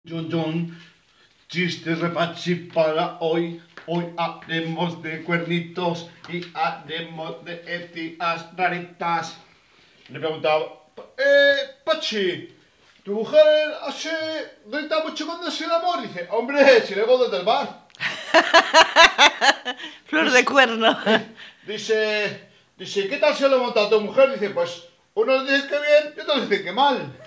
Yun, yun. Chistes repachi para hoy. Hoy haremos de cuernitos y haremos de etias raritas. Le preguntaba, Pachi, ¿tu mujer hace renta mucho cuando hace el amor? Dice, hombre, si le hago desde el bar. Flor de cuerno. Dice, ¿qué tal se lo monta tu mujer? Dice, pues, unos dicen que bien y otros dicen que mal.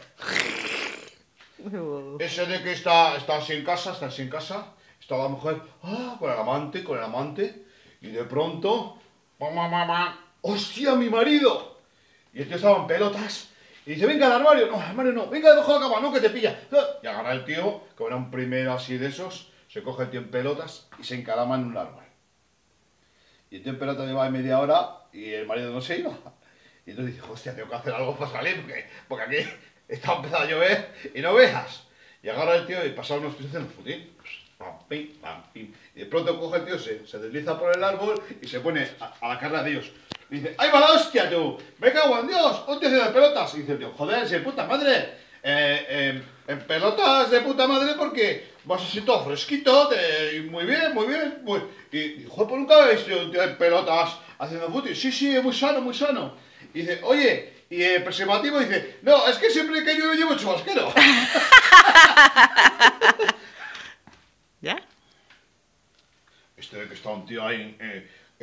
Ese de que está así en casa, está la mujer, con el amante, y de pronto, ¡hostia, mi marido! Y el tío estaba en pelotas, y dice, venga al armario, no, venga debajo de la cama, no, que te pilla. Y agarra el tío, como era un primero así de esos, se coge el tío en pelotas y se encalama en un árbol. Y el tío en pelotas llevaba media hora y el marido no se iba. Y entonces dice, hostia, tengo que hacer algo para salir, porque aquí está empezando a llover y no veas. Y agarra el tío y pasa unos pisos en el futín. Pam, pim, pam, pim. Y de pronto coge el tío, se desliza por el árbol y se pone a la cara de Dios. Y dice, ¡ay, va la hostia, tú! ¡Me cago en Dios! ¡Hostia de pelotas! Y dice el tío, joder, ese puta madre. En pelotas de puta madre porque vas así todo fresquito, muy bien. Y joder, ¿por nunca habéis visto un tío en pelotas haciendo fútbol? Sí, es muy sano. Y dice, oye, y el preservativo dice, no, es que siempre que yo llevo chubasquero. ¿Ya? Este de que está un tío ahí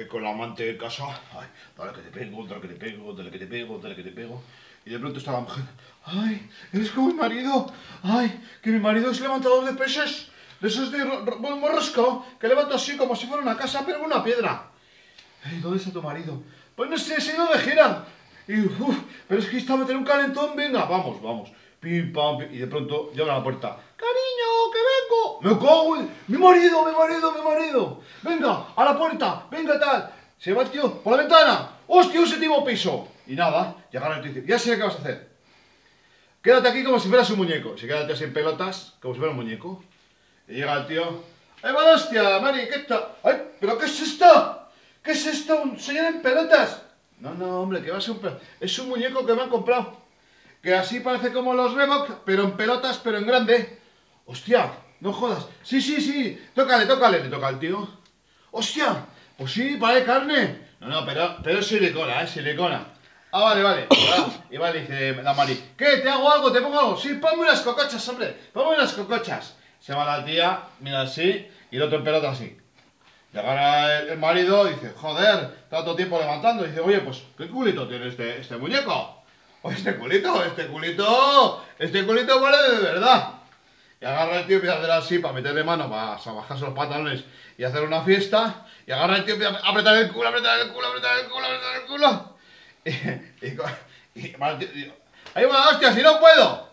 con la amante de casa, ay, dale que te pego, dale que te pego. Y de pronto está la mujer, ay, eres como mi marido, ay, que mi marido es levantador de pesas, de esos de morrosco, que levanta así como si fuera una casa, pero con una piedra. Ay, ¿dónde está tu marido? Pues no sé, se ha ido de gira. Y, pero es que está a meter un calentón, venga, vamos. Pim, pam, pim. Y de pronto llama a la puerta. Cariño, que vengo. Me cago en... Mi marido. Venga, a la puerta, venga tal. Se va el tío por la ventana. Hostia, un séptimo piso. Y nada, llegaron el tío y dice, ya sé qué vas a hacer. Quédate aquí como si fueras un muñeco. Se queda el tío sin pelotas, como si fuera un muñeco. Y llega el tío. ¡Ay, va, hostia, Mari, qué tal! ¡Ay, pero qué es esto! ¿Qué es esto? ¿Un señor en pelotas? No, hombre, que va a ser un pelotas. Es un muñeco que me han comprado. Que así parece como los Reebok, pero en pelotas, pero en grande. Hostia, no jodas. Sí. Tócale, le toca al tío. Hostia, pues sí, vale carne. No, pero es silicona, silicona. Vale. Y vale, dice la Mari. ¿Qué? ¿Te hago algo? ¿Te pongo algo? Sí, ponme unas cocochas, hombre. Ponme unas cocochas. Se va la tía, mira así, y el otro en pelota así. Y agarra el marido y dice, joder, tanto tiempo levantando. Y dice, oye, pues, ¿qué culito tiene este muñeco? O este culito vale de verdad. Y agarra el tío y empieza a hacer así para meterle mano, para bajarse los pantalones y hacer una fiesta. Y agarra el tío y empieza a apretar el culo. Y ¡ay, una hostia, si no puedo!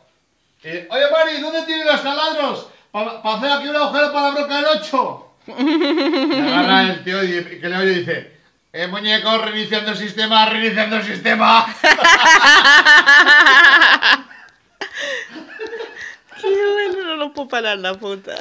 Oye, Mari, ¿dónde tienen los taladros? Para hacer aquí un agujero para la broca del 8. Y agarra el tío y que le oye y dice, muñeco, reiniciando el sistema. Qué bueno, no lo puedo parar la puta.